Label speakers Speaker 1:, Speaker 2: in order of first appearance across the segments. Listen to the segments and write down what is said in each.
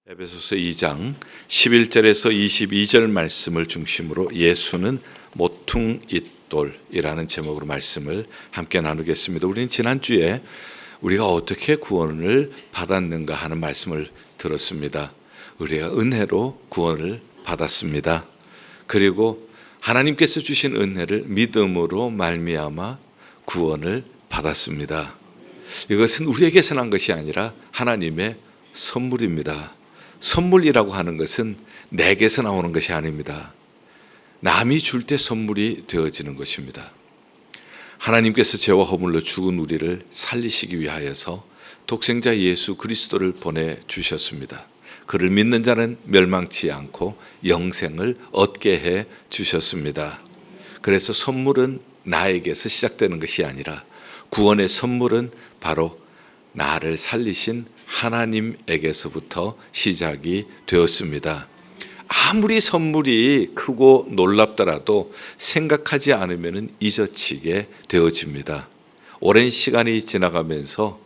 Speaker 1: 에베소서 2장 11절에서 22절 말씀을 중심으로 예수는 모퉁이돌이라는 제목으로 말씀을 함께 나누겠습니다. 우리는 지난주에 우리가 어떻게 구원을 받았는가 하는 말씀을 들었습니다. 우리가 은혜로 구원을 받았습니다. 그리고 하나님께서 주신 은혜를 믿음으로 말미암아 구원을 받았습니다. 이것은 우리에게서 난 것이 아니라 하나님의 선물입니다. 선물이라고 하는 것은 내게서 나오는 것이 아닙니다. 남이 줄 때 선물이 되어지는 것입니다. 하나님께서 죄와 허물로 죽은 우리를 살리시기 위하여서 독생자 예수 그리스도를 보내주셨습니다. 그를 믿는 자는 멸망치 않고 영생을 얻게 해 주셨습니다. 그래서 선물은 나에게서 시작되는 것이 아니라 구원의 선물은 바로 나를 살리신 하나님에게서부터 시작이 되었습니다. 아무리 선물이 크고 놀랍더라도 생각하지 않으면 잊어지게 되어집니다. 오랜 시간이 지나가면서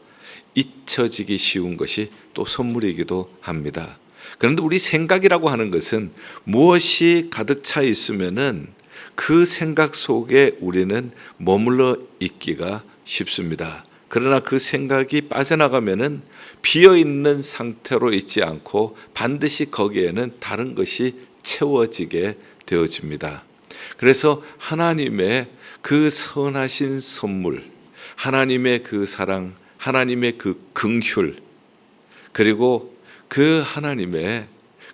Speaker 1: 잊혀지기 쉬운 것이 또 선물이기도 합니다. 그런데 우리 생각이라고 하는 것은 무엇이 가득 차 있으면은 그 생각 속에 우리는 머물러 있기가 쉽습니다. 그러나 그 생각이 빠져나가면은 비어있는 상태로 있지 않고 반드시 거기에는 다른 것이 채워지게 되어집니다. 그래서 하나님의 그 선하신 선물, 하나님의 그 사랑, 하나님의 그 긍휼, 그리고 그 하나님의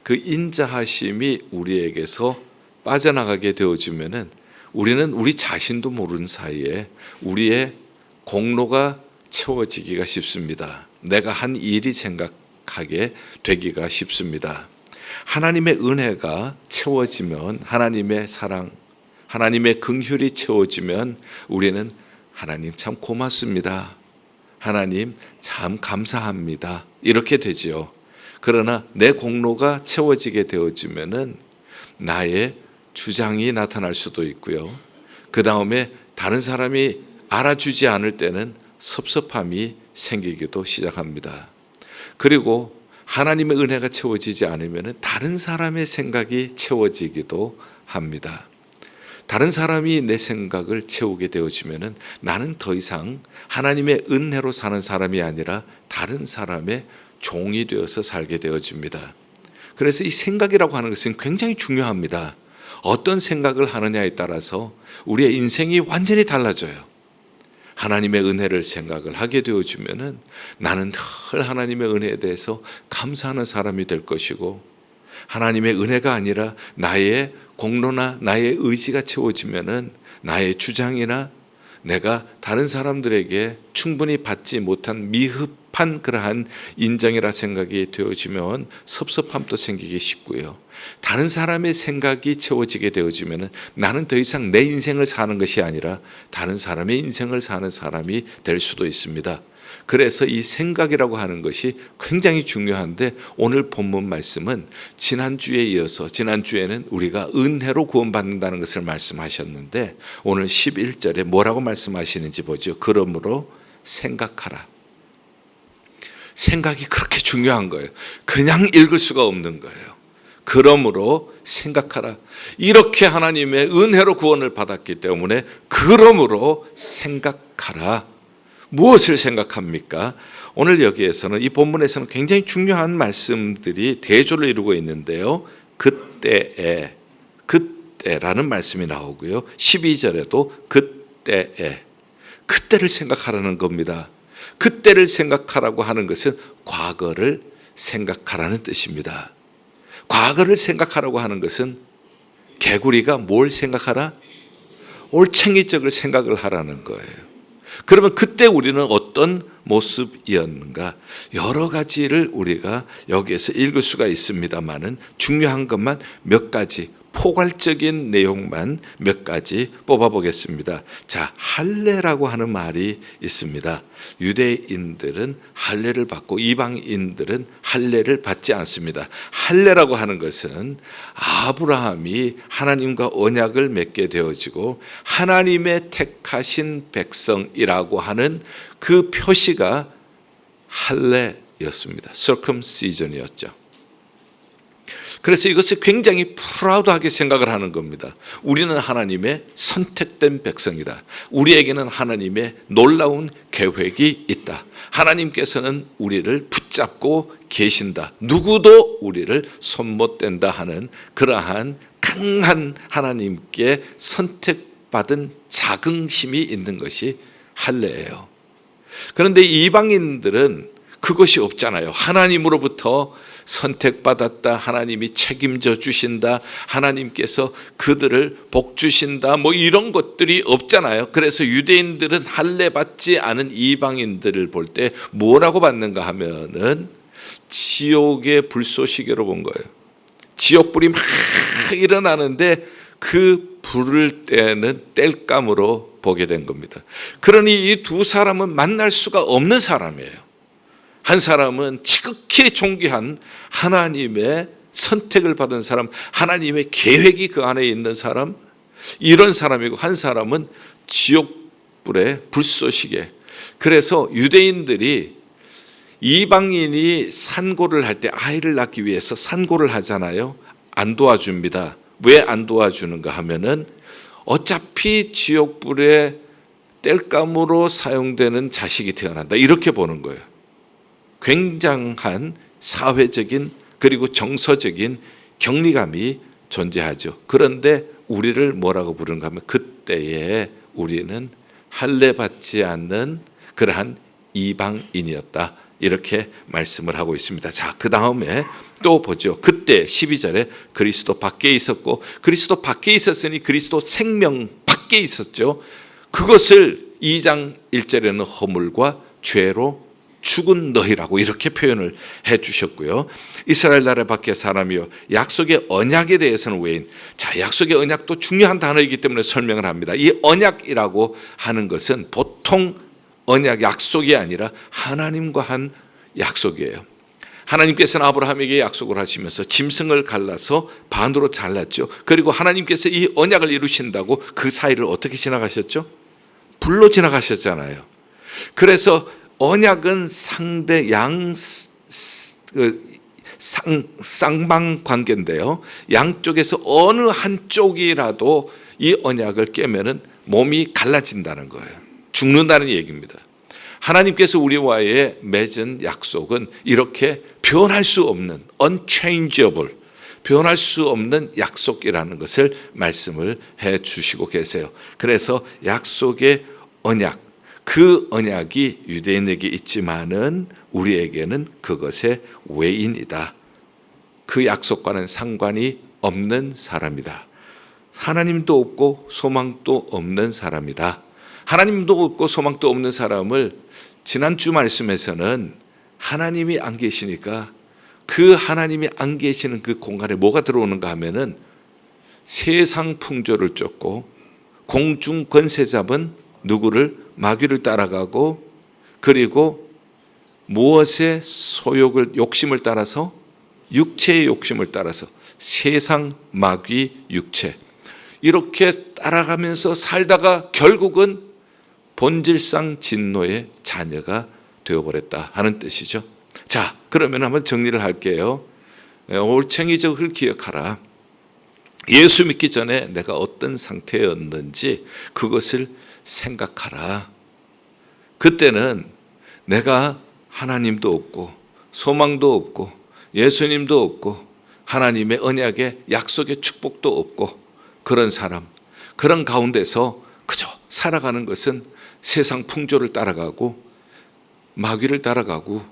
Speaker 1: 그 인자하심이 우리에게서 빠져나가게 되어지면은 우리는 우리 자신도 모르는 사이에 우리의 공로가 채워지기가 쉽습니다. 내가 한 일이 생각하게 되기가 쉽습니다. 하나님의 은혜가 채워지면, 하나님의 사랑, 하나님의 긍휼이 채워지면 우리는 하나님 참 고맙습니다. 하나님 참 감사합니다. 이렇게 되지요. 그러나 내 공로가 채워지게 되어지면은 나의 주장이 나타날 수도 있고요. 그 다음에 다른 사람이 알아주지 않을 때는 섭섭함이 생기기도 시작합니다. 그리고 하나님의 은혜가 채워지지 않으면 다른 사람의 생각이 채워지기도 합니다. 다른 사람이 내 생각을 채우게 되어지면 나는 더 이상 하나님의 은혜로 사는 사람이 아니라 다른 사람의 종이 되어서 살게 되어집니다. 그래서 이 생각이라고 하는 것은 굉장히 중요합니다. 어떤 생각을 하느냐에 따라서 우리의 인생이 완전히 달라져요. 하나님의 은혜를 생각을 하게 되어지면은 나는 늘 하나님의 은혜에 대해서 감사하는 사람이 될 것이고, 하나님의 은혜가 아니라 나의 공로나 나의 의지가 채워지면은 나의 주장이나 내가 다른 사람들에게 충분히 받지 못한 미흡한 그러한 인정이라 생각이 되어지면 섭섭함도 생기기 쉽고요. 다른 사람의 생각이 채워지게 되어지면 나는 더 이상 내 인생을 사는 것이 아니라 다른 사람의 인생을 사는 사람이 될 수도 있습니다. 그래서 이 생각이라고 하는 것이 굉장히 중요한데, 오늘 본문 말씀은 지난주에 이어서, 지난주에는 우리가 은혜로 구원받는다는 것을 말씀하셨는데 오늘 11절에 뭐라고 말씀하시는지 보죠. 그러므로 생각하라. 생각이 그렇게 중요한 거예요. 그냥 읽을 수가 없는 거예요. 그러므로 생각하라. 이렇게 하나님의 은혜로 구원을 받았기 때문에 그러므로 생각하라. 무엇을 생각합니까? 오늘 여기에서는, 이 본문에서는 굉장히 중요한 말씀들이 대조를 이루고 있는데요. 그때라는 말씀이 나오고요. 12절에도 그때를 생각하라는 겁니다. 그때를 생각하라고 하는 것은 과거를 생각하라는 뜻입니다. 과거를 생각하라고 하는 것은 개구리가 뭘 생각하라? 올챙이적을 생각을 하라는 거예요. 그러면 그때 우리는 어떤 모습이었는가? 여러 가지를 우리가 여기에서 읽을 수가 있습니다만은 중요한 것만 몇 가지, 포괄적인 내용만 몇 가지 뽑아보겠습니다. 자, 할례라고 하는 말이 있습니다. 유대인들은 할례를 받고 이방인들은 할례를 받지 않습니다. 할례라고 하는 것은 아브라함이 하나님과 언약을 맺게 되어지고 하나님의 택하신 백성이라고 하는 그 표시가 할례였습니다. circumcision이었죠. 그래서 이것을 굉장히 프라우드하게 생각을 하는 겁니다. 우리는 하나님의 선택된 백성이다. 우리에게는 하나님의 놀라운 계획이 있다. 하나님께서는 우리를 붙잡고 계신다. 누구도 우리를 손 못 댄다 하는 그러한 강한 하나님께 선택받은 자긍심이 있는 것이 할례예요. 그런데 이방인들은 그것이 없잖아요. 하나님으로부터 선택받았다, 하나님이 책임져 주신다, 하나님께서 그들을 복 주신다, 뭐 이런 것들이 없잖아요. 그래서 유대인들은 할례 받지 않은 이방인들을 볼 때 뭐라고 받는가 하면은 지옥의 불쏘시개로 본 거예요. 지옥불이 막 일어나는데 그 불을 떼는 땔감으로 보게 된 겁니다. 그러니 이 두 사람은 만날 수가 없는 사람이에요. 한 사람은 지극히 존귀한 하나님의 선택을 받은 사람, 하나님의 계획이 그 안에 있는 사람, 이런 사람이고, 한 사람은 지옥불의 불쏘시개. 그래서 유대인들이 이방인이 산고를 할 때 아이를 낳기 위해서 산고를 하잖아요. 안 도와줍니다. 왜 안 도와주는가 하면은 어차피 지옥불의 땔감으로 사용되는 자식이 태어난다, 이렇게 보는 거예요. 굉장한 사회적인 그리고 정서적인 격리감이 존재하죠. 그런데 우리를 뭐라고 부르는가 하면 그때에 우리는 할례 받지 않는 그러한 이방인이었다, 이렇게 말씀을 하고 있습니다. 자, 그 다음에 또 보죠. 그때 12절에 그리스도 밖에 있었고, 그리스도 밖에 있었으니 그리스도 생명 밖에 있었죠. 그것을 2장 1절에는 허물과 죄로 죽은 너희라고 이렇게 표현을 해 주셨고요. 이스라엘 나라 밖에 사람이요, 약속의 언약에 대해서는 외인. 자, 약속의 언약도 중요한 단어이기 때문에 설명을 합니다. 이 언약이라고 하는 것은 보통 언약, 약속이 아니라 하나님과 한 약속이에요. 하나님께서는 아브라함에게 약속을 하시면서 짐승을 갈라서 반으로 잘랐죠. 그리고 하나님께서 이 언약을 이루신다고 그 사이를 어떻게 지나가셨죠? 불로 지나가셨잖아요. 그래서 언약은 상대 쌍방 관계인데요. 양쪽에서 어느 한쪽이라도 이 언약을 깨면은 몸이 갈라진다는 거예요. 죽는다는 얘기입니다. 하나님께서 우리와의 맺은 약속은 이렇게 변할 수 없는 unchangeable, 변할 수 없는 약속이라는 것을 말씀을 해 주시고 계세요. 그래서 약속의 언약, 그 언약이 유대인에게 있지만은 우리에게는 그것의 외인이다. 그 약속과는 상관이 없는 사람이다. 하나님도 없고 소망도 없는 사람이다. 하나님도 없고 소망도 없는 사람을 지난주 말씀에서는 하나님이 안 계시니까 그 하나님이 안 계시는 그 공간에 뭐가 들어오는가 하면은 세상 풍조를 쫓고 공중 권세 잡은 누구를, 마귀를 따라가고, 그리고 무엇의 소욕을, 욕심을 따라서, 육체의 욕심을 따라서 세상, 마귀, 육체, 이렇게 따라가면서 살다가 결국은 본질상 진노의 자녀가 되어버렸다 하는 뜻이죠. 자, 그러면 한번 정리를 할게요. 올챙이적을 기억하라. 예수 믿기 전에 내가 어떤 상태였는지 그것을 생각하라. 그때는 내가 하나님도 없고 소망도 없고 예수님도 없고 하나님의 언약의 약속의 축복도 없고 그런 사람, 그런 가운데서 그저 살아가는 것은 세상 풍조를 따라가고 마귀를 따라가고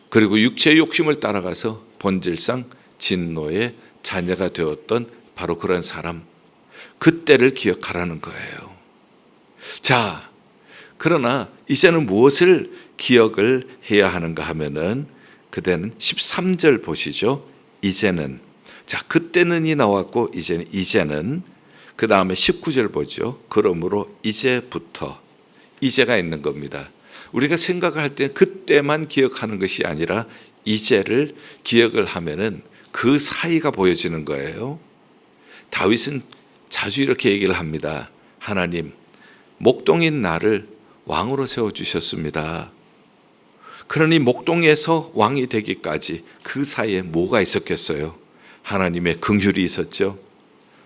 Speaker 1: 그리고 육체의 욕심을 따라가서 본질상 진노의 자녀가 되었던 바로 그런 사람, 그때를 기억하라는 거예요. 자, 그러나 이제는 무엇을 기억을 해야 하는가 하면은 그때는 13절 보시죠. 이제는, 자, 그때는이 나왔고 이제는 그 다음에 19절 보죠. 그러므로 이제부터, 이제가 있는 겁니다. 우리가 생각을 할 때 그때만 기억하는 것이 아니라 이제를 기억을 하면은 그 사이가 보여지는 거예요. 다윗은 자주 이렇게 얘기를 합니다. 하나님, 목동인 나를 왕으로 세워주셨습니다. 그러니 목동에서 왕이 되기까지 그 사이에 뭐가 있었겠어요? 하나님의 긍휼이 있었죠.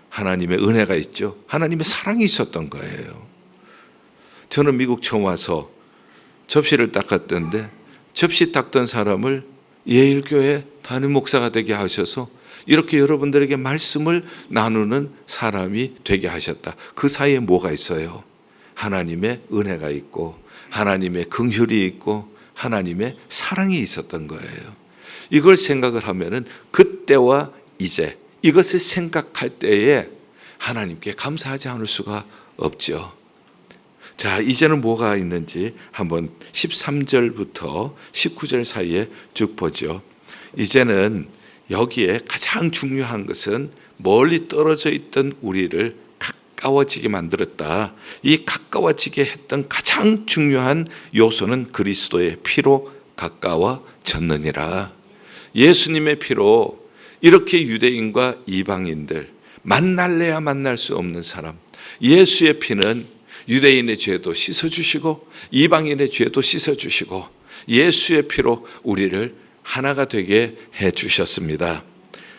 Speaker 1: 하나님의 은혜가 있죠. 하나님의 사랑이 있었던 거예요. 저는 미국 처음 와서 접시를 닦았던데 접시 닦던 사람을 예일교회 담임 목사가 되게 하셔서 이렇게 여러분들에게 말씀을 나누는 사람이 되게 하셨다. 그 사이에 뭐가 있어요? 하나님의 은혜가 있고 하나님의 긍휼이 있고 하나님의 사랑이 있었던 거예요. 이걸 생각을 하면은 그때와 이제 이것을 생각할 때에 하나님께 감사하지 않을 수가 없죠. 자, 이제는 뭐가 있는지 한번 13절부터 19절 사이에 쭉 보죠. 이제는 여기에 가장 중요한 것은 멀리 떨어져 있던 우리를 가까워지게 만들었다. 이 가까워지게 했던 가장 중요한 요소는 그리스도의 피로 가까워졌느니라. 예수님의 피로 이렇게 유대인과 이방인들, 만날래야 만날 수 없는 사람, 예수의 피는 유대인의 죄도 씻어주시고 이방인의 죄도 씻어주시고 예수의 피로 우리를 하나가 되게 해주셨습니다.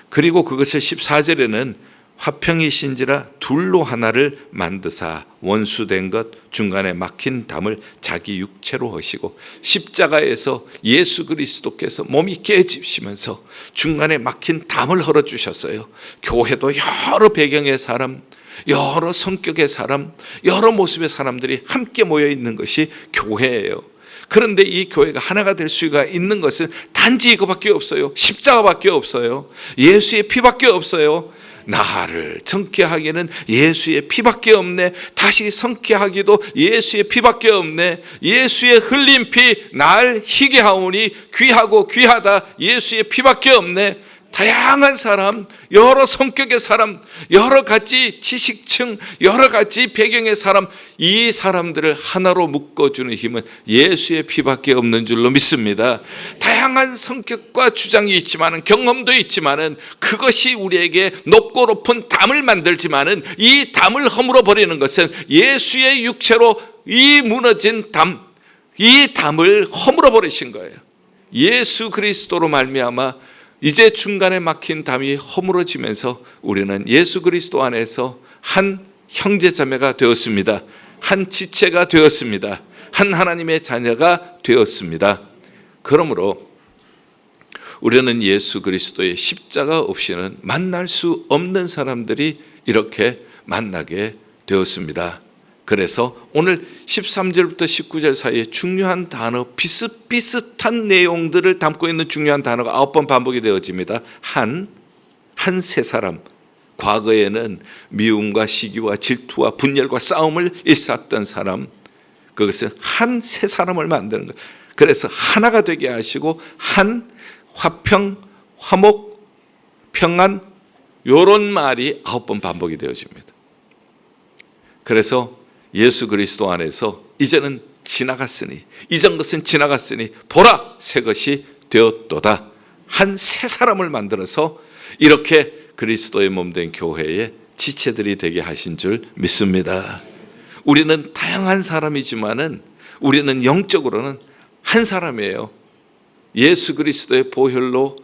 Speaker 1: 그리고 그것을 14절에는 화평이신지라 둘로 하나를 만드사 원수된 것 중간에 막힌 담을 자기 육체로 하시고 십자가에서 예수 그리스도께서 몸이 깨지시면서 중간에 막힌 담을 헐어주셨어요. 교회도 여러 배경의 사람, 여러 성격의 사람, 여러 모습의 사람들이 함께 모여 있는 것이 교회예요. 그런데 이 교회가 하나가 될 수가 있는 것은 단지 이거밖에 없어요. 십자가밖에 없어요. 예수의 피밖에 없어요. 나를 정케하기는 예수의 피밖에 없네. 다시 성케하기도 예수의 피밖에 없네. 예수의 흘린 피 날 희게 하오니 귀하고 귀하다. 예수의 피밖에 없네. 다양한 사람, 여러 성격의 사람, 여러 가지 지식층, 여러 가지 배경의 사람, 이 사람들을 하나로 묶어주는 힘은 예수의 피밖에 없는 줄로 믿습니다. 다양한 성격과 주장이 있지만은, 경험도 있지만은, 그것이 우리에게 높고 높은 담을 만들지만은, 이 담을 허물어 버리는 것은 예수의 육체로 이 무너진 담, 이 담을 허물어 버리신 거예요. 예수 그리스도로 말미암아 이제 중간에 막힌 담이 허물어지면서 우리는 예수 그리스도 안에서 한 형제자매가 되었습니다. 한 지체가 되었습니다. 한 하나님의 자녀가 되었습니다. 그러므로 우리는 예수 그리스도의 십자가 없이는 만날 수 없는 사람들이 이렇게 만나게 되었습니다. 그래서 오늘 13절부터 19절 사이에 중요한 단어, 비슷비슷한 내용들을 담고 있는 중요한 단어가 9번 반복이 되어집니다. 한 세 사람. 과거에는 미움과 시기와 질투와 분열과 싸움을 일삼았던 사람, 그것은 한 세 사람을 만드는 것. 그래서 하나가 되게 하시고 한, 화평, 화목, 평안, 이런 말이 9번 반복이 되어집니다. 그래서 예수 그리스도 안에서 이제는 지나갔으니, 이전 것은 지나갔으니 보라 새 것이 되었도다. 한 세 사람을 만들어서 이렇게 그리스도의 몸된 교회의 지체들이 되게 하신 줄 믿습니다. 우리는 다양한 사람이지만은 우리는 영적으로는 한 사람이에요. 예수 그리스도의 보혈로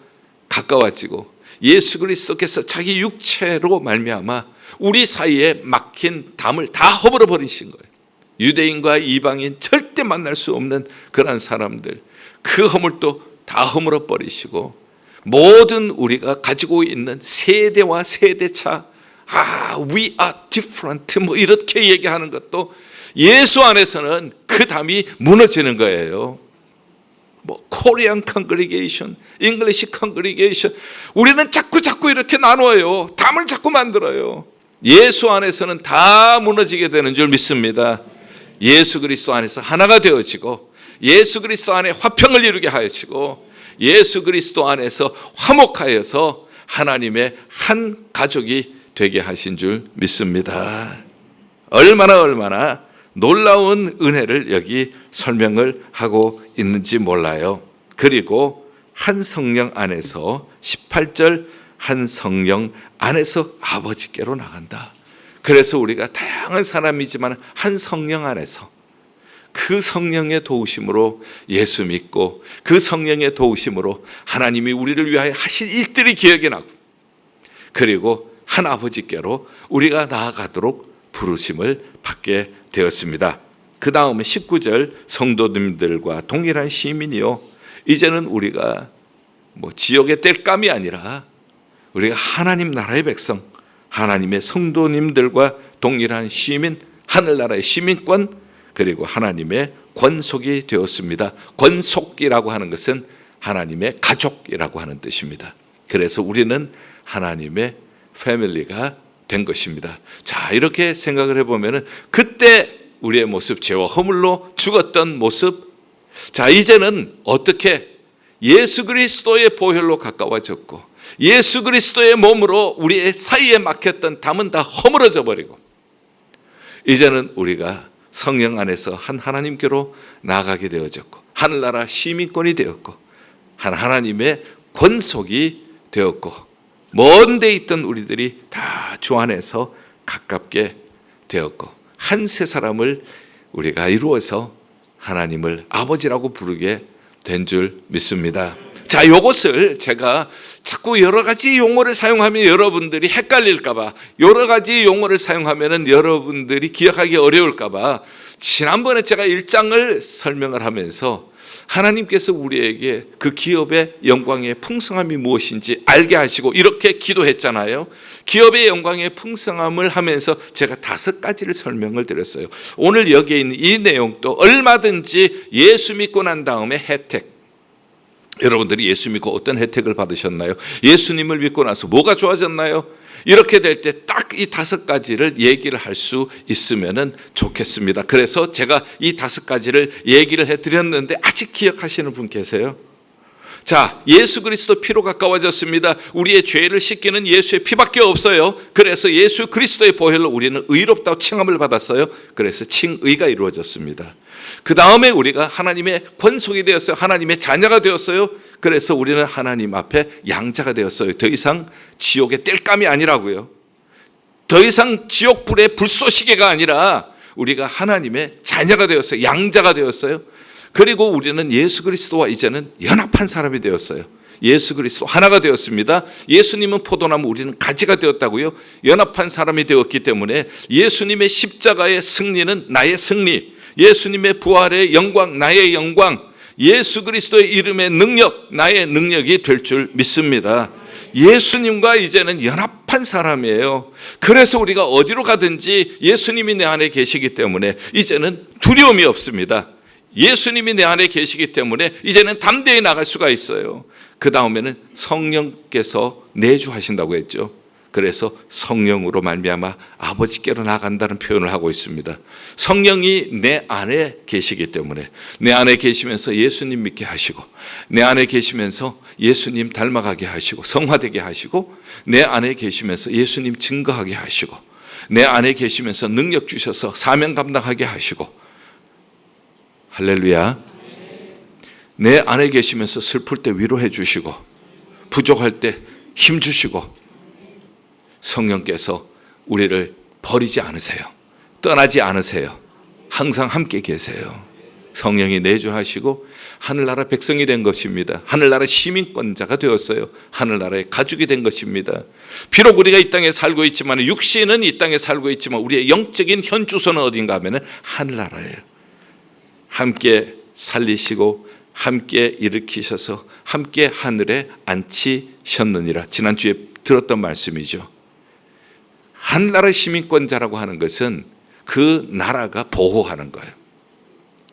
Speaker 1: 가까워지고 예수 그리스도께서 자기 육체로 말미암아 우리 사이에 막힌 담을 다 허물어 버리신 거예요. 유대인과 이방인 절대 만날 수 없는 그런 사람들, 그 허물도 다 허물어 버리시고 모든 우리가 가지고 있는 세대와 세대차, we are different 뭐 이렇게 얘기하는 것도 예수 안에서는 그 담이 무너지는 거예요. 뭐 코리안 컨그리게이션, 잉글리시 컨그리게이션, 우리는 자꾸 이렇게 나눠요. 담을 자꾸 만들어요. 예수 안에서는 다 무너지게 되는 줄 믿습니다. 예수 그리스도 안에서 하나가 되어지고 예수 그리스도 안에 화평을 이루게 하시고 예수 그리스도 안에서 화목하여서 하나님의 한 가족이 되게 하신 줄 믿습니다. 얼마나 놀라운 은혜를 여기 설명을 하고 있는지 몰라요. 그리고 한 성령 안에서 18절 한 성령 안에서 아버지께로 나간다. 그래서 우리가 다양한 사람이지만 한 성령 안에서 그 성령의 도우심으로 예수 믿고 그 성령의 도우심으로 하나님이 우리를 위하여 하신 일들이 기억이 나고 그리고 한 아버지께로 우리가 나아가도록 부르심을 받게 되었습니다. 그 다음에 19절 성도님들과 동일한 시민이요, 이제는 우리가 지옥의 땔감이 아니라 우리가 하나님 나라의 백성, 하나님의 성도님들과 동일한 시민, 하늘나라의 시민권, 그리고 하나님의 권속이 되었습니다. 권속이라고 하는 것은 하나님의 가족이라고 하는 뜻입니다. 그래서 우리는 하나님의 패밀리가 된 것입니다. 자, 이렇게 생각을 해보면 그때 우리의 모습, 죄와 허물로 죽었던 모습, 자, 이제는 어떻게 예수 그리스도의 보혈로 가까워졌고 예수 그리스도의 몸으로 우리의 사이에 막혔던 담은 다 허물어져 버리고 이제는 우리가 성령 안에서 한 하나님께로 나아가게 되어졌고 하늘나라 시민권이 되었고 한 하나님의 권속이 되었고 먼 데 있던 우리들이 다 주 안에서 가깝게 되었고 한 세 사람을 우리가 이루어서 하나님을 아버지라고 부르게 된 줄 믿습니다. 자, 이것을 제가 자꾸 여러 가지 용어를 사용하면 여러분들이 헷갈릴까 봐, 여러 가지 용어를 사용하면 여러분들이 기억하기 어려울까 봐 지난번에 제가 1장을 설명을 하면서 하나님께서 우리에게 그 기업의 영광의 풍성함이 무엇인지 알게 하시고 이렇게 기도했잖아요. 기업의 영광의 풍성함을 하면서 제가 5가지를 설명을 드렸어요. 오늘 여기에 있는 이 내용도 얼마든지 예수 믿고 난 다음에 혜택, 여러분들이 예수 믿고 어떤 혜택을 받으셨나요? 예수님을 믿고 나서 뭐가 좋아졌나요? 이렇게 될 때 딱 이 5가지를 얘기를 할 수 있으면 좋겠습니다. 그래서 제가 이 5가지를 얘기를 해드렸는데 아직 기억하시는 분 계세요? 자, 예수 그리스도 피로 가까워졌습니다. 우리의 죄를 씻기는 예수의 피밖에 없어요. 그래서 예수 그리스도의 보혈로 우리는 의롭다고 칭함을 받았어요. 그래서 칭의가 이루어졌습니다. 그 다음에 우리가 하나님의 권속이 되었어요. 하나님의 자녀가 되었어요. 그래서 우리는 하나님 앞에 양자가 되었어요. 더 이상 지옥의 땔감이 아니라고요. 더 이상 지옥불의 불쏘시개가 아니라 우리가 하나님의 자녀가 되었어요. 양자가 되었어요. 그리고 우리는 예수 그리스도와 이제는 연합한 사람이 되었어요. 예수 그리스도 하나가 되었습니다. 예수님은 포도나무, 우리는 가지가 되었다고요. 연합한 사람이 되었기 때문에 예수님의 십자가의 승리는 나의 승리, 예수님의 부활의 영광 나의 영광, 예수 그리스도의 이름의 능력 나의 능력이 될 줄 믿습니다. 예수님과 이제는 연합한 사람이에요. 그래서 우리가 어디로 가든지 예수님이 내 안에 계시기 때문에 이제는 두려움이 없습니다. 예수님이 내 안에 계시기 때문에 이제는 담대히 나갈 수가 있어요. 그 다음에는 성령께서 내주하신다고 했죠. 그래서 성령으로 말미암아 아버지께로 나간다는 표현을 하고 있습니다. 성령이 내 안에 계시기 때문에 내 안에 계시면서 예수님 믿게 하시고 내 안에 계시면서 예수님 닮아가게 하시고 성화되게 하시고 내 안에 계시면서 예수님 증거하게 하시고 내 안에 계시면서 능력 주셔서 사명 감당하게 하시고, 할렐루야. 내 안에 계시면서 슬플 때 위로해 주시고 부족할 때 힘 주시고 성령께서 우리를 버리지 않으세요. 떠나지 않으세요. 항상 함께 계세요. 성령이 내주하시고 하늘나라 백성이 된 것입니다. 하늘나라 시민권자가 되었어요. 하늘나라의 가족이 된 것입니다. 비록 우리가 이 땅에 살고 있지만, 육신은 이 땅에 살고 있지만 우리의 영적인 현 주소는 어딘가 하면 하늘나라예요. 함께 살리시고 함께 일으키셔서 함께 하늘에 앉히셨느니라. 지난주에 들었던 말씀이죠. 하늘나라 시민권자라고 하는 것은 그 나라가 보호하는 거예요.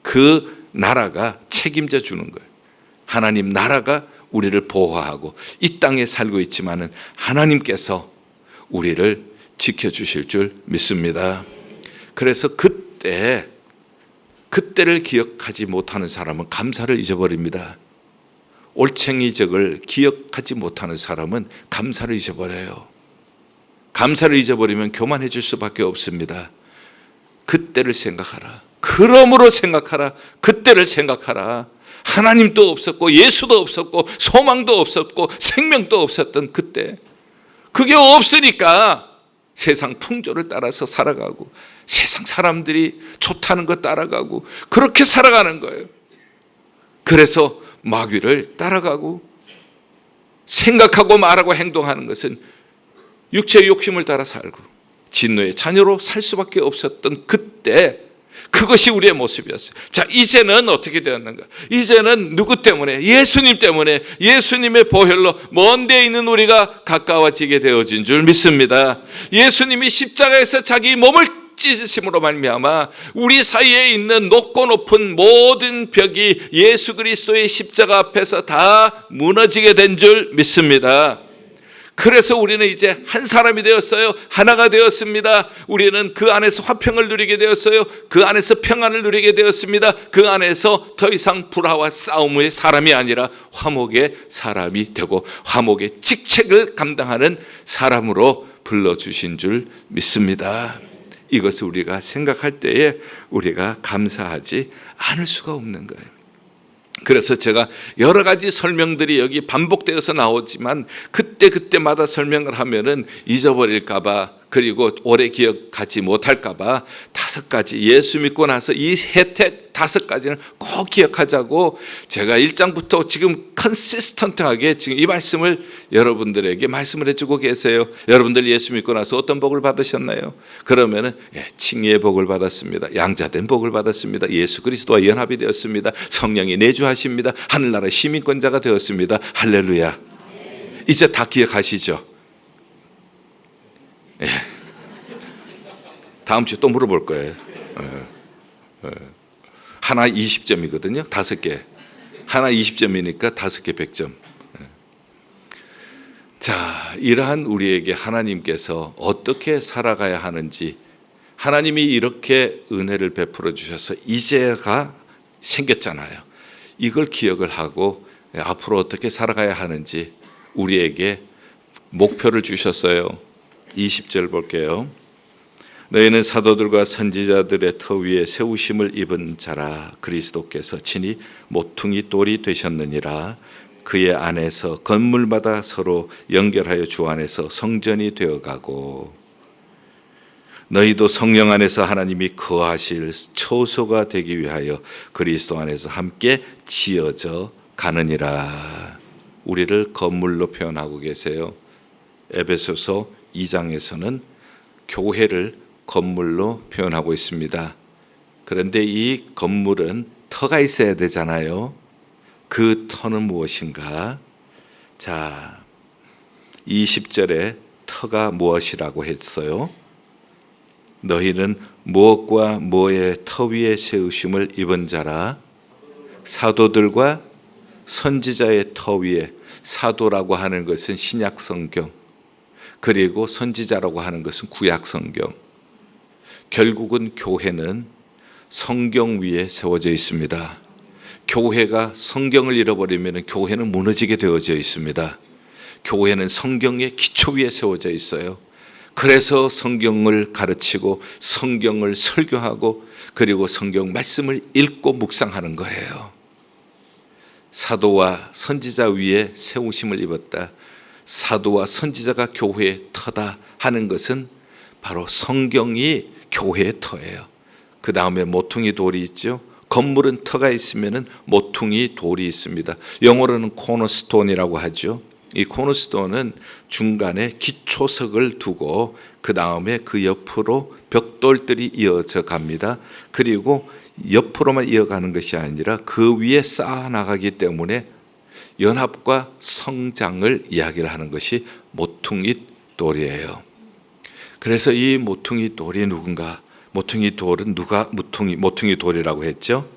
Speaker 1: 그 나라가 책임져 주는 거예요. 하나님 나라가 우리를 보호하고 이 땅에 살고 있지만은 하나님께서 우리를 지켜주실 줄 믿습니다. 그래서 그때를 기억하지 못하는 사람은 감사를 잊어버립니다. 올챙이적을 기억하지 못하는 사람은 감사를 잊어버려요. 감사를 잊어버리면 교만해 줄 수밖에 없습니다. 그때를 생각하라. 그러므로 생각하라. 그때를 생각하라. 하나님도 없었고 예수도 없었고 소망도 없었고 생명도 없었던 그때, 그게 없으니까 세상 풍조를 따라서 살아가고 세상 사람들이 좋다는 거 따라가고 그렇게 살아가는 거예요. 그래서 마귀를 따라가고 생각하고 말하고 행동하는 것은 육체의 욕심을 따라 살고 진노의 자녀로 살 수밖에 없었던 그때, 그것이 우리의 모습이었어요. 자, 이제는 어떻게 되었는가? 이제는 누구 때문에? 예수님 때문에, 예수님의 보혈로 먼 데 있는 우리가 가까워지게 되어진 줄 믿습니다. 예수님이 십자가에서 자기 몸을 찢으심으로 말미암아 우리 사이에 있는 높고 높은 모든 벽이 예수 그리스도의 십자가 앞에서 다 무너지게 된 줄 믿습니다. 그래서 우리는 이제 한 사람이 되었어요. 하나가 되었습니다. 우리는 그 안에서 화평을 누리게 되었어요. 그 안에서 평안을 누리게 되었습니다. 그 안에서 더 이상 불화와 싸움의 사람이 아니라 화목의 사람이 되고 화목의 직책을 감당하는 사람으로 불러주신 줄 믿습니다. 이것을 우리가 생각할 때에 우리가 감사하지 않을 수가 없는 거예요. 그래서 제가 여러 가지 설명들이 여기 반복되어서 나오지만 그때마다 설명을 하면은 잊어버릴까 봐, 그리고 오래 기억하지 못할까 봐 5가지, 예수 믿고 나서 이 혜택 5가지는 꼭 기억하자고 제가 1장부터 지금 컨시스턴트하게 지금 이 말씀을 여러분들에게 말씀을 해주고 계세요. 여러분들 예수 믿고 나서 어떤 복을 받으셨나요? 그러면은 칭의의 복을 받았습니다. 양자된 복을 받았습니다. 예수 그리스도와 연합이 되었습니다. 성령이 내주하십니다. 하늘나라 시민권자가 되었습니다. 할렐루야. 이제 다 기억하시죠? 다음 주에 또 물어볼 거예요. 하나 20점이거든요. 5개. 하나 20점이니까 5개 100점. 자, 이러한 우리에게 하나님께서 어떻게 살아가야 하는지, 하나님이 이렇게 은혜를 베풀어 주셔서 이제가 생겼잖아요. 이걸 기억을 하고 앞으로 어떻게 살아가야 하는지 우리에게 목표를 주셨어요. 20절 볼게요. 너희는 사도들과 선지자들의 터 위에 세우심을 입은 자라. 그리스도께서 친히 모퉁이 돌이 되셨느니라. 그의 안에서 건물마다 서로 연결하여 주 안에서 성전이 되어가고, 너희도 성령 안에서 하나님이 거하실 처소가 되기 위하여 그리스도 안에서 함께 지어져 가느니라. 우리를 건물로 표현하고 계세요. 에베소서 2장에서는 교회를 건물로 표현하고 있습니다. 그런데 이 건물은 터가 있어야 되잖아요. 그 터는 무엇인가? 자, 20절에 터가 무엇이라고 했어요? 너희는 무엇과 뭐의 터 위에 세우심을 입은 자라. 사도들과 선지자의 터 위에, 사도라고 하는 것은 신약 성경, 그리고 선지자라고 하는 것은 구약 성경. 결국은 교회는 성경 위에 세워져 있습니다. 교회가 성경을 잃어버리면 교회는 무너지게 되어져 있습니다. 교회는 성경의 기초 위에 세워져 있어요. 그래서 성경을 가르치고 성경을 설교하고 그리고 성경 말씀을 읽고 묵상하는 거예요. 사도와 선지자 위에 세우심을 입었다. 사도와 선지자가 교회의 터다 하는 것은 바로 성경이 교회의 터예요. 그 다음에 모퉁이 돌이 있죠. 건물은 터가 있으면 모퉁이 돌이 있습니다. 영어로는 코너스톤이라고 하죠. 이 코너스톤은 중간에 기초석을 두고 그 다음에 그 옆으로 벽돌들이 이어져 갑니다. 그리고 옆으로만 이어가는 것이 아니라 그 위에 쌓아 나가기 때문에 연합과 성장을 이야기를 하는 것이 모퉁이 돌이에요. 그래서 이 모퉁이 돌이 누군가? 모퉁이 돌은 누가 모퉁이 돌이라고 했죠?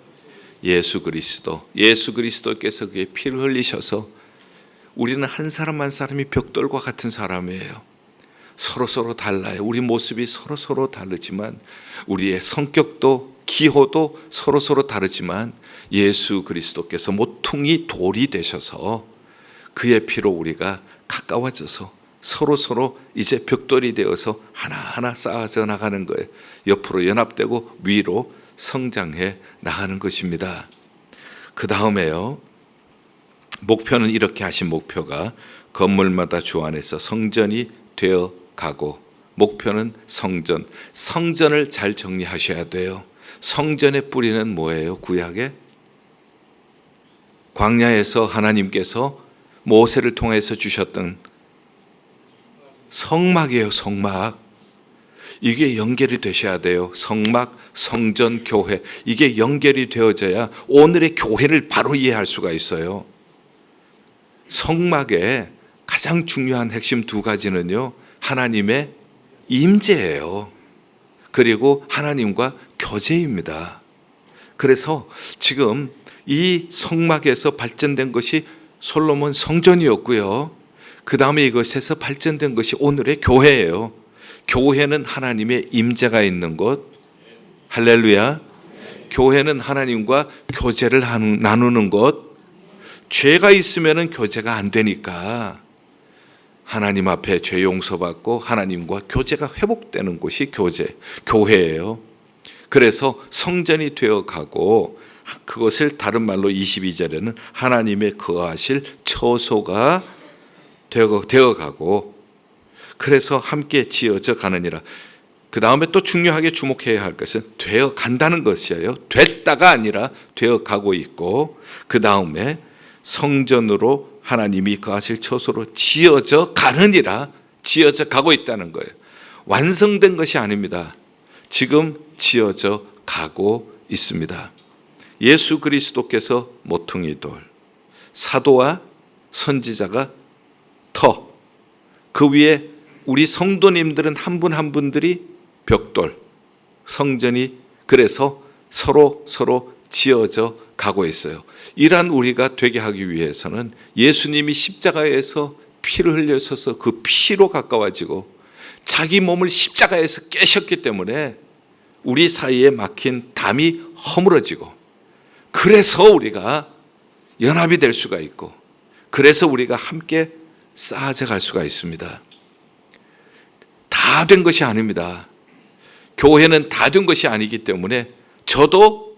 Speaker 1: 예수 그리스도. 예수 그리스도께서 그의 피를 흘리셔서 우리는 한 사람 한 사람이 벽돌과 같은 사람이에요. 서로 달라요. 우리 모습이 서로 다르지만, 우리의 성격도 기호도 서로 다르지만 예수 그리스도께서 모퉁이 돌이 되셔서 그의 피로 우리가 가까워져서 서로 이제 벽돌이 되어서 하나하나 쌓아져 나가는 거예요. 옆으로 연합되고 위로 성장해 나가는 것입니다. 그 다음에요, 목표는 이렇게 하신 목표가 건물마다 주 안에서 성전이 되어 가고, 목표는 성전. 성전을 잘 정리하셔야 돼요. 성전의 뿌리는 뭐예요? 구약에 광야에서 하나님께서 모세를 통해서 주셨던 성막이에요, 성막. 이게 연결이 되셔야 돼요. 성막, 성전, 교회. 이게 연결이 되어져야 오늘의 교회를 바로 이해할 수가 있어요. 성막의 가장 중요한 핵심 두 가지는요, 하나님의 임재예요. 그리고 하나님과 교제입니다. 그래서 지금 이 성막에서 발전된 것이 솔로몬 성전이었고요. 그 다음에 이것에서 발전된 것이 오늘의 교회예요. 교회는 하나님의 임재가 있는 곳. 할렐루야. 교회는 하나님과 교제를 나누는 곳. 죄가 있으면 교제가 안 되니까 하나님 앞에 죄 용서받고 하나님과 교제가 회복되는 곳이 교회예요. 그래서 성전이 되어가고 그것을 다른 말로 22절에는 하나님의 거하실 처소가 되어가고 그래서 함께 지어져 가느니라. 그 다음에 또 중요하게 주목해야 할 것은 되어 간다는 것이에요. 됐다가 아니라 되어 가고 있고 그 다음에 성전으로 하나님이 거하실 처소로 지어져 가느니라. 지어져 가고 있다는 거예요. 완성된 것이 아닙니다. 지금 지어져 가고 있습니다. 예수 그리스도께서 모퉁이 돌, 사도와 선지자가 터, 그 위에 우리 성도님들은 한 분 한 분들이 벽돌, 성전이 그래서 서로 지어져 가고 있어요. 이러한 우리가 되게 하기 위해서는 예수님이 십자가에서 피를 흘려서서 그 피로 가까워지고 자기 몸을 십자가에서 깨셨기 때문에 우리 사이에 막힌 담이 허물어지고 그래서 우리가 연합이 될 수가 있고 그래서 우리가 함께 쌓아져 갈 수가 있습니다. 다 된 것이 아닙니다. 교회는 다 된 것이 아니기 때문에 저도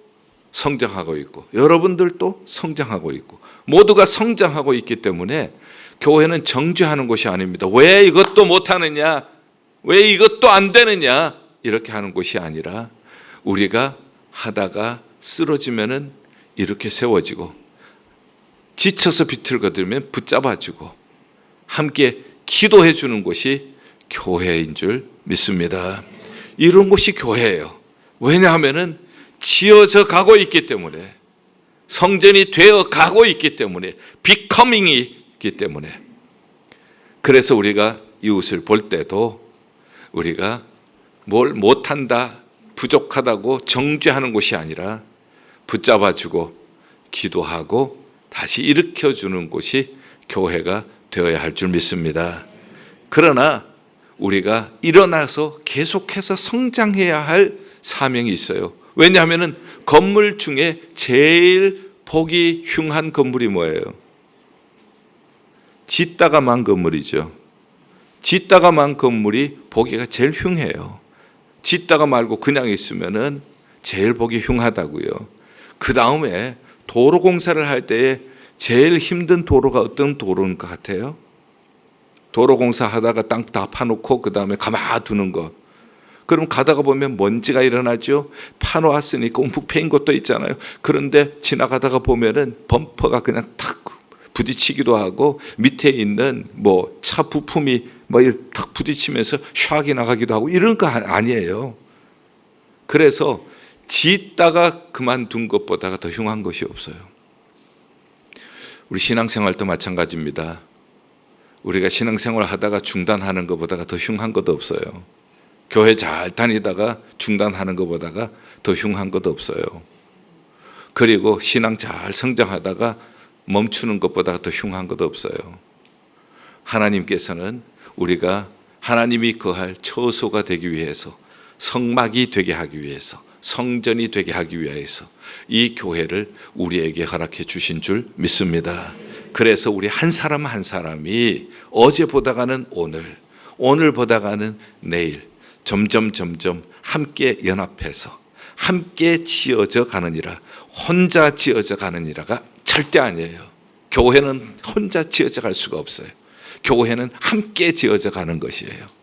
Speaker 1: 성장하고 있고 여러분들도 성장하고 있고 모두가 성장하고 있기 때문에 교회는 정죄하는 곳이 아닙니다. 왜 이것도 못하느냐? 왜 이것도 안 되느냐? 이렇게 하는 곳이 아니라 우리가 하다가 쓰러지면은 이렇게 세워지고 지쳐서 비틀거들면 붙잡아주고 함께 기도해 주는 곳이 교회인 줄 믿습니다. 이런 곳이 교회예요. 왜냐하면은 지어져 가고 있기 때문에 성전이 되어 가고 있기 때문에 비커밍이 있기 때문에 그래서 우리가 이웃을 볼 때도 우리가 뭘 못한다 부족하다고 정죄하는 것이 아니라 붙잡아주고 기도하고 다시 일으켜주는 곳이 교회가 되어야 할 줄 믿습니다. 그러나 우리가 일어나서 계속해서 성장해야 할 사명이 있어요. 왜냐하면 건물 중에 제일 보기 흉한 건물이 뭐예요? 짓다가 만 건물이죠. 짓다가 만 건물이 보기가 제일 흉해요. 짓다가 말고 그냥 있으면은 제일 보기 흉하다고요. 그 다음에 도로 공사를 할 때에 제일 힘든 도로가 어떤 도로인 것 같아요? 도로 공사하다가 땅 다 파놓고 그 다음에 가만히 두는 거. 그럼 가다가 보면 먼지가 일어나죠. 파놓았으니까 움푹 패인 것도 있잖아요. 그런데 지나가다가 보면은 범퍼가 그냥 탁 부딪히기도 하고 밑에 있는 뭐 차 부품이 뭐 탁 부딪히면서 샥이 나가기도 하고 이런 거 아니에요. 그래서 짓다가 그만둔 것보다가 더 흉한 것이 없어요. 우리 신앙생활도 마찬가지입니다. 우리가 신앙생활 하다가 중단하는 것보다가 더 흉한 것도 없어요. 교회 잘 다니다가 중단하는 것보다가 더 흉한 것도 없어요. 그리고 신앙 잘 성장하다가 멈추는 것보다 더 흉한 것도 없어요. 하나님께서는 우리가 하나님이 거할 처소가 되기 위해서 성막이 되게 하기 위해서 성전이 되게 하기 위해서 이 교회를 우리에게 허락해 주신 줄 믿습니다. 그래서 우리 한 사람 한 사람이 어제 보다가는 오늘 보다가는 내일 점점 함께 연합해서 함께 지어져 가느니라. 혼자 지어져 가느니라가 절대 아니에요. 교회는 혼자 지어져 갈 수가 없어요. 교회는 함께 지어져 가는 것이에요.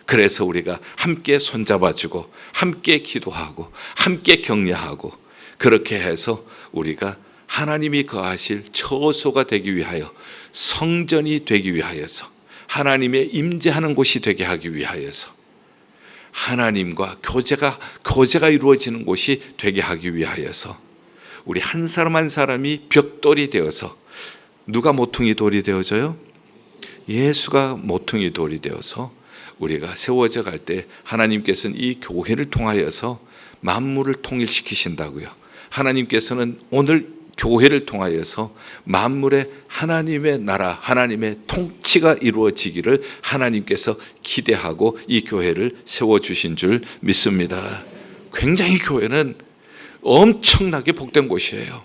Speaker 1: 그래서 우리가 함께 손잡아주고 함께 기도하고 함께 격려하고 그렇게 해서 우리가 하나님이 거하실 처소가 되기 위하여 성전이 되기 위하여서 하나님의 임재하는 곳이 되게 하기 위하여서, 하나님과 교제가 이루어지는 곳이 되게 하기 위하여서, 우리 한 사람 한 사람이 벽돌이 되어서, 누가 모퉁이 돌이 되어져요? 예수가 모퉁이 돌이 되어서 우리가 세워져 갈 때 하나님께서는 이 교회를 통하여서 만물을 통일시키신다고요. 하나님께서는 오늘 교회를 통하여서 만물의 하나님의 나라, 하나님의 통치가 이루어지기를 하나님께서 기대하고 이 교회를 세워주신 줄 믿습니다. 굉장히 교회는 엄청나게 복된 곳이에요.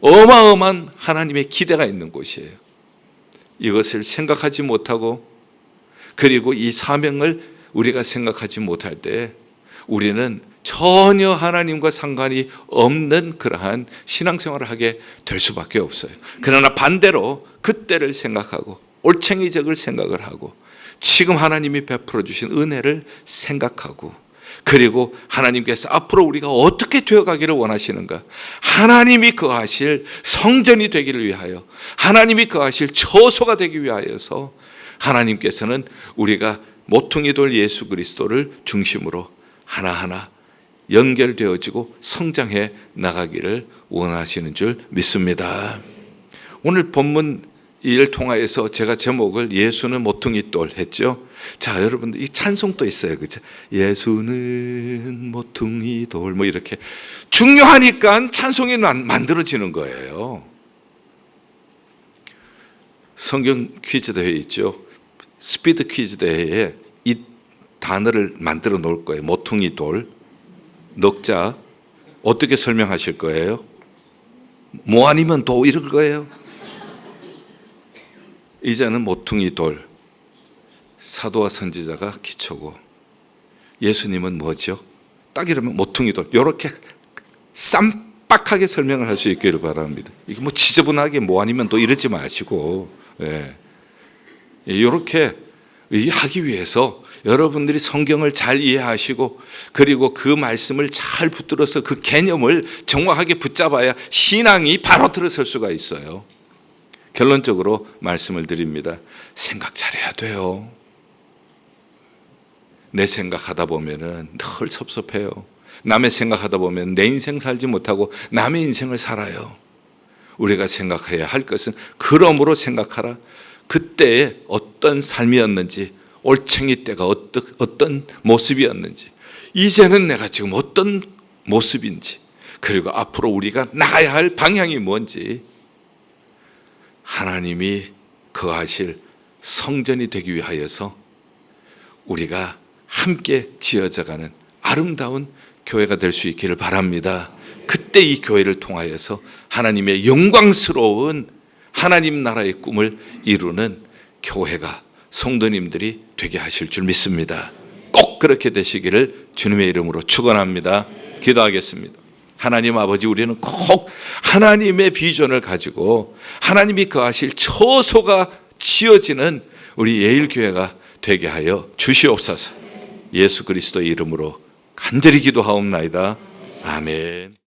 Speaker 1: 어마어마한 하나님의 기대가 있는 곳이에요. 이것을 생각하지 못하고, 그리고 이 사명을 우리가 생각하지 못할 때 우리는 전혀 하나님과 상관이 없는 그러한 신앙생활을 하게 될 수밖에 없어요. 그러나 반대로 그때를 생각하고 올챙이적을 생각을 하고 지금 하나님이 베풀어 주신 은혜를 생각하고, 그리고 하나님께서 앞으로 우리가 어떻게 되어가기를 원하시는가, 하나님이 거하실 성전이 되기를 위하여, 하나님이 거하실 처소가 되기 위하여서 하나님께서는 우리가 모퉁이 돌 예수 그리스도를 중심으로 하나하나 연결되어지고 성장해 나가기를 원하시는 줄 믿습니다. 오늘 본문 이를 통하여서 제가 제목을 예수는 모퉁이 돌 했죠. 자, 여러분들 이 찬송도 있어요, 그죠? 예수는 모퉁이 돌, 뭐 이렇게 중요하니까 찬송이 만들어지는 거예요. 성경 퀴즈 대회 있죠. 스피드 퀴즈 대회에 이 단어를 만들어 놓을 거예요. 모퉁이 돌, 넉자. 어떻게 설명하실 거예요? 뭐 아니면 도 이럴 거예요. 이제는 모퉁이 돌, 사도와 선지자가 기초고, 예수님은 뭐죠? 딱 이러면 모퉁이 돌. 이렇게 쌈박하게 설명을 할 수 있기를 바랍니다. 이게 뭐 지저분하게 뭐 아니면 또 이러지 마시고, 이렇게 하기 위해서 여러분들이 성경을 잘 이해하시고, 그리고 그 말씀을 잘 붙들어서 그 개념을 정확하게 붙잡아야 신앙이 바로 들어설 수가 있어요. 결론적으로 말씀을 드립니다. 생각 잘해야 돼요. 내 생각하다 보면은 늘 섭섭해요. 남의 생각하다 보면 내 인생 살지 못하고 남의 인생을 살아요. 우리가 생각해야 할 것은 그러므로 생각하라. 그때의 어떤 삶이었는지, 올챙이 때가 어떤 모습이었는지, 이제는 내가 지금 어떤 모습인지, 그리고 앞으로 우리가 나가야 할 방향이 뭔지, 하나님이 거하실 성전이 되기 위하여서 우리가 함께 지어져가는 아름다운 교회가 될 수 있기를 바랍니다. 그때 이 교회를 통하여서 하나님의 영광스러운 하나님 나라의 꿈을 이루는 교회가, 성도님들이 되게 하실 줄 믿습니다. 꼭 그렇게 되시기를 주님의 이름으로 축원합니다. 기도하겠습니다. 하나님 아버지, 우리는 꼭 하나님의 비전을 가지고 하나님이 거하실 처소가 지어지는 우리 예일교회가 되게 하여 주시옵소서. 예수 그리스도의 이름으로 간절히 기도하옵나이다. 아멘.